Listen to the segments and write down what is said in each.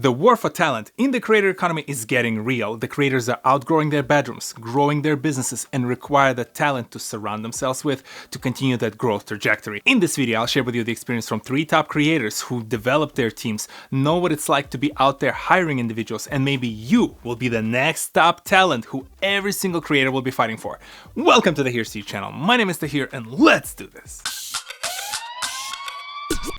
The war for talent in the creator economy is getting real. The creators are outgrowing their bedrooms, growing their businesses, and require the talent to surround themselves with to continue that growth trajectory. In this video, I'll share with you the experience from 3 top creators who developed their teams, know what it's like to be out there hiring individuals, and maybe you will be the next top talent who every single creator will be fighting for. Welcome to the TohirT channel. My name is TohirT, and let's do this.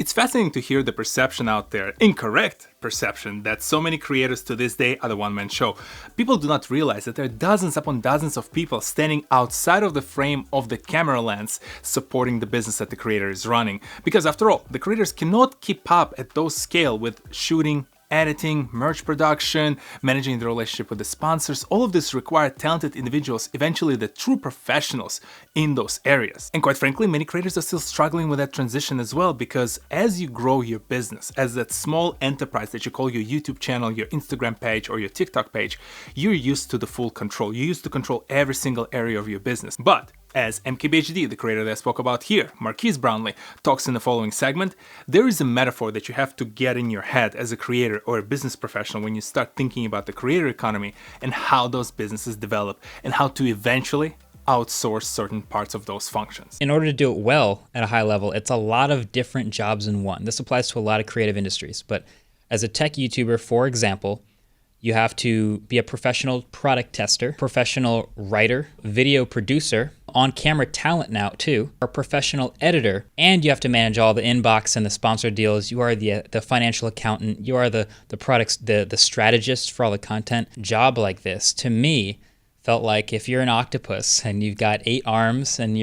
It's fascinating to hear the perception out there, incorrect perception, that so many creators to this day are the one-man show. People do not realize that there are dozens upon dozens of people standing outside of the frame of the camera lens supporting the business that the creator is running. Because after all, the creators cannot keep up at those scale with shooting, editing, merch production, managing the relationship with the sponsors. All of this require talented individuals, eventually the true professionals in those areas. And quite frankly, many creators are still struggling with that transition as well, because as you grow your business, as that small enterprise that you call your YouTube channel, your Instagram page, or your TikTok page, you're used to the full control. You're used to control every single area of your business. But as MKBHD, the creator that I spoke about here, Marquise Brownlee, talks in the following segment, there is a metaphor that you have to get in your head as a creator or a business professional when you start thinking about the creator economy and how those businesses develop and how to eventually outsource certain parts of those functions. In order to do it well at a high level, it's a lot of different jobs in one. This applies to a lot of creative industries, but as a tech YouTuber, for example, you have to be a professional product tester, professional writer, video producer, on-camera talent now too, a professional editor, and you have to manage all the inbox and the sponsor deals. You are the financial accountant. You are the products, the strategist for all the content. Job like this, to me, felt like if you're an octopus and you've got 8 arms and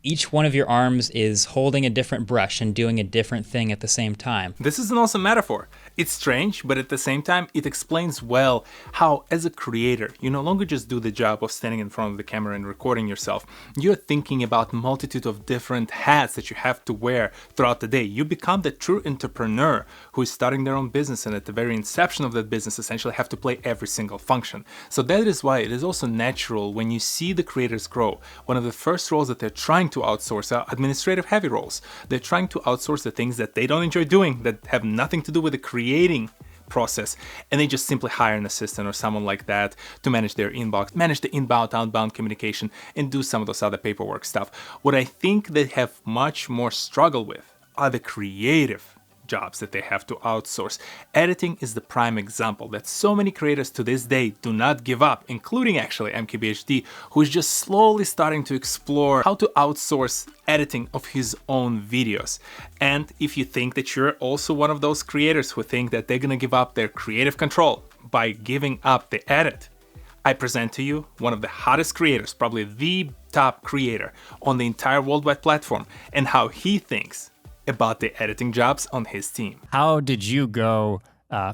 each one of your arms is holding a different brush and doing a different thing at the same time. This is an awesome metaphor. It's strange, but at the same time, it explains well how, as a creator, you no longer just do the job of standing in front of the camera and recording yourself. You're thinking about multitude of different hats that you have to wear throughout the day. You become the true entrepreneur who is starting their own business, and at the very inception of that business, essentially have to play every single function. So that is why it is also natural when you see the creators grow. One of the first roles that they're trying to outsource are administrative heavy roles. They're trying to outsource the things that they don't enjoy doing, that have nothing to do with the creating process, and they just simply hire an assistant or someone like that to manage their inbox, manage the inbound, outbound communication, and do some of those other paperwork stuff. What I think they have much more struggle with are the creative jobs that they have to outsource. Editing is the prime example that so many creators to this day do not give up, including actually MKBHD, who is just slowly starting to explore how to outsource editing of his own videos. And if you think that you're also one of those creators who think that they're gonna give up their creative control by giving up the edit, I present to you one of the hottest creators, probably the top creator on the entire worldwide platform, and how he thinks about the editing jobs on his team. How did you go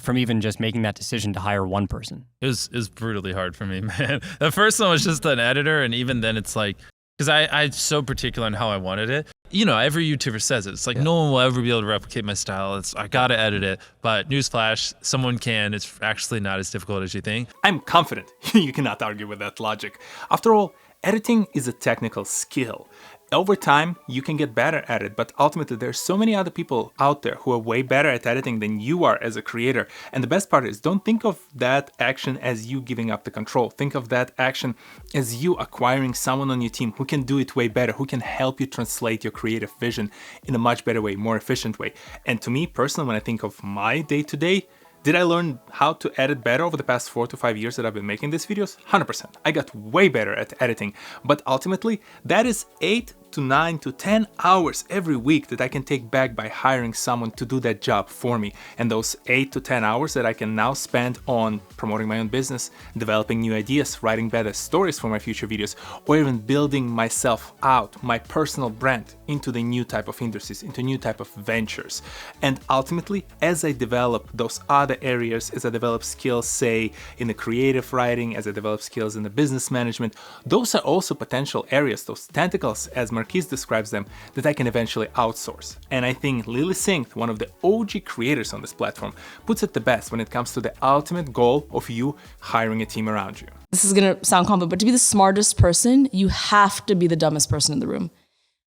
from even just making that decision to hire one person? It was brutally hard for me, man. The first one was just an editor, and even then it's like, because I'm so particular on how I wanted it. You know, every YouTuber says it. It's like, no one will ever be able to replicate my style. I gotta edit it. But newsflash, someone can. It's actually not as difficult as you think. I'm confident you cannot argue with that logic. After all, editing is a technical skill. Over time, you can get better at it, but ultimately there's so many other people out there who are way better at editing than you are as a creator. And the best part is, don't think of that action as you giving up the control. Think of that action as you acquiring someone on your team who can do it way better, who can help you translate your creative vision in a much better way, more efficient way. And to me personally, when I think of my day-to-day, did I learn how to edit better over the past 4 to 5 years that I've been making these videos? 100%. I got way better at editing, but ultimately that is 8 to 9 to 10 hours every week that I can take back by hiring someone to do that job for me. And those 8 to 10 hours that I can now spend on promoting my own business, developing new ideas, writing better stories for my future videos, or even building myself out, my personal brand, into the new type of industries, into new type of ventures. And ultimately, as I develop those other areas, as I develop skills, say, in the creative writing, as I develop skills in the business management, those are also potential areas, those tentacles, as Marquise describes them, that I can eventually outsource. And I think Lily Singh, one of the OG creators on this platform, puts it the best when it comes to the ultimate goal of you hiring a team around you. This is gonna sound common, but to be the smartest person, you have to be the dumbest person in the room.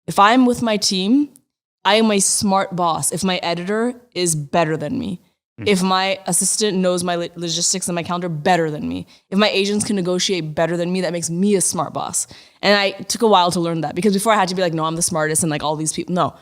If I'm with my team, I am a smart boss if my editor is better than me. If my assistant knows my logistics and my calendar better than me, if my agents can negotiate better than me, that makes me a smart boss. And I took a while to learn that, because before I had to be like, no, I'm the smartest and like all these people. No,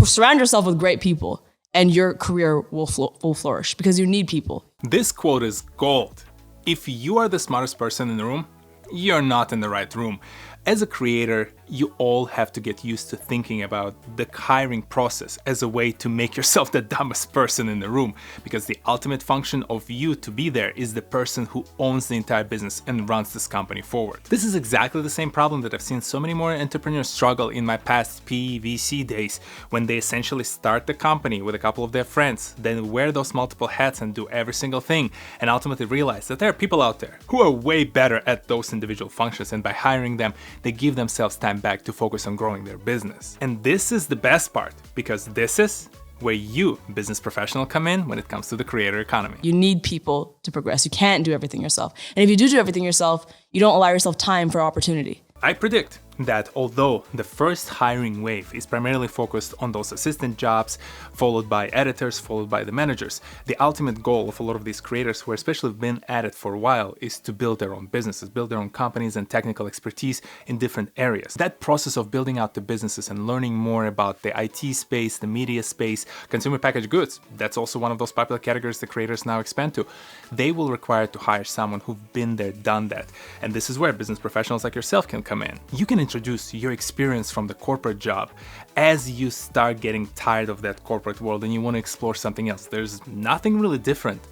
surround yourself with great people and your career will flourish, because you need people. This quote is gold. If you are the smartest person in the room, you're not in the right room. As a creator, you all have to get used to thinking about the hiring process as a way to make yourself the dumbest person in the room, because the ultimate function of you to be there is the person who owns the entire business and runs this company forward. This is exactly the same problem that I've seen so many more entrepreneurs struggle in my past PVC days, when they essentially start the company with a couple of their friends, then wear those multiple hats and do every single thing, and ultimately realize that there are people out there who are way better at those individual functions, and by hiring them, they give themselves time back to focus on growing their business. And this is the best part, because this is where you, business professional, come in when it comes to the creator economy. You need people to progress. You can't do everything yourself. And if you do everything yourself, you don't allow yourself time for opportunity. I predict that although the first hiring wave is primarily focused on those assistant jobs, followed by editors, followed by the managers, the ultimate goal of a lot of these creators who especially have been at it for a while is to build their own businesses, build their own companies and technical expertise in different areas. That process of building out the businesses and learning more about the IT space, the media space, consumer packaged goods, that's also one of those popular categories the creators now expand to. They will require to hire someone who've been there, done that. And this is where business professionals like yourself can come in. You can introduce your experience from the corporate job as you start getting tired of that corporate world and you want to explore something else. There's nothing really different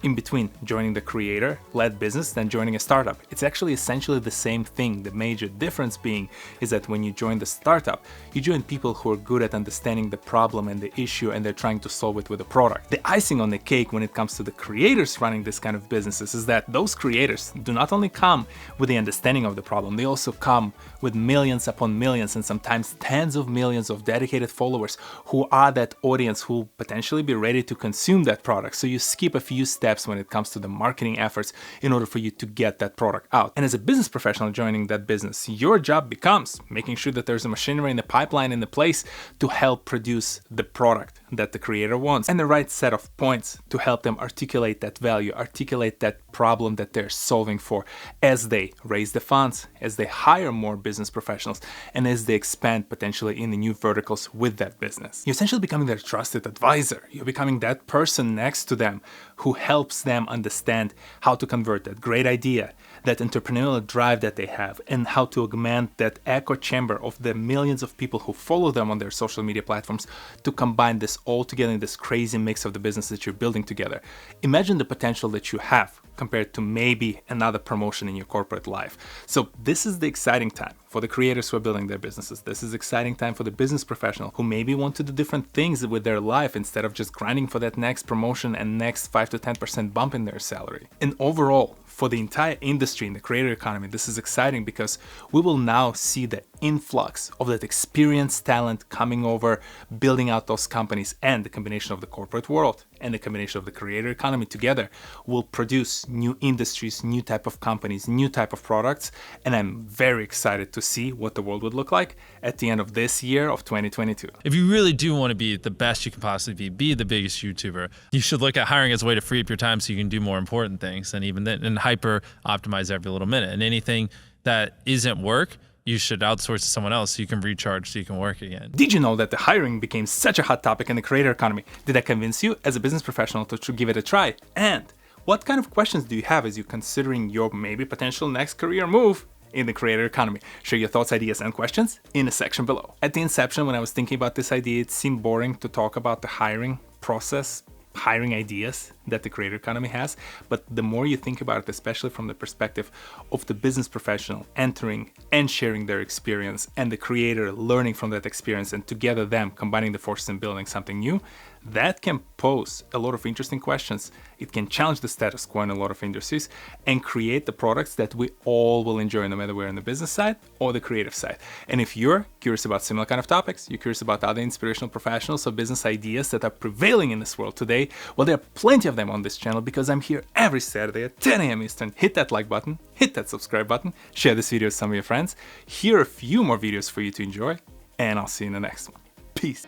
in between joining the creator-led business than joining a startup. It's actually essentially the same thing. The major difference being is that when you join the startup, you join people who are good at understanding the problem and the issue, and they're trying to solve it with a product. The icing on the cake when it comes to the creators running this kind of businesses is that those creators do not only come with the understanding of the problem, they also come with millions upon millions and sometimes tens of millions of dedicated followers who are that audience who will potentially be ready to consume that product. So you skip a few steps when it comes to the marketing efforts in order for you to get that product out. And as a business professional joining that business, your job becomes making sure that there's a machinery in the pipeline in the place to help produce the product that the creator wants, and the right set of points to help them articulate that value, articulate that problem that they're solving for as they raise the funds, as they hire more business professionals, and as they expand potentially in the new verticals with that business. You're essentially becoming their trusted advisor. You're becoming that person next to them who helps them understand how to convert that great idea, that entrepreneurial drive that they have, and how to augment that echo chamber of the millions of people who follow them on their social media platforms to combine this all together in this crazy mix of the business that you're building together. Imagine the potential that you have compared to maybe another promotion in your corporate life. So this is the exciting time for the creators who are building their businesses. This is exciting time for the business professional who maybe want to do different things with their life instead of just grinding for that next promotion and next 5 to 10% bump in their salary. And overall, for the entire industry in the creator economy, this is exciting because we will now see the influx of that experienced talent coming over, building out those companies, and the combination of the corporate world and the combination of the creator economy together will produce new industries, new type of companies, new type of products. And I'm very excited to see what the world would look like at the end of this year of 2022. If you really do want to be the best you can possibly be the biggest YouTuber, you should look at hiring as a way to free up your time so you can do more important things, and even then, and hyper optimize every little minute. And anything that isn't work, you should outsource to someone else so you can recharge, so you can work again. Did you know that the hiring became such a hot topic in the creator economy? Did that convince you as a business professional to give it a try? And what kind of questions do you have as you're considering your maybe potential next career move in the creator economy? Share your thoughts, ideas, and questions in the section below. At the inception, when I was thinking about this idea, it seemed boring to talk about the hiring process, hiring ideas that the creator economy has. But the more you think about it, especially from the perspective of the business professional entering and sharing their experience, and the creator learning from that experience, and together them combining the forces and building something new, that can pose a lot of interesting questions. It can challenge the status quo in a lot of industries and create the products that we all will enjoy, no matter we're on the business side or the creative side. And if you're curious about similar kind of topics, you're curious about other inspirational professionals or business ideas that are prevailing in this world today, well, there are plenty of them on this channel because I'm here every Saturday at 10 a.m. Eastern. Hit that like button, hit that subscribe button, share this video with some of your friends. Here are a few more videos for you to enjoy, and I'll see you in the next one. Peace.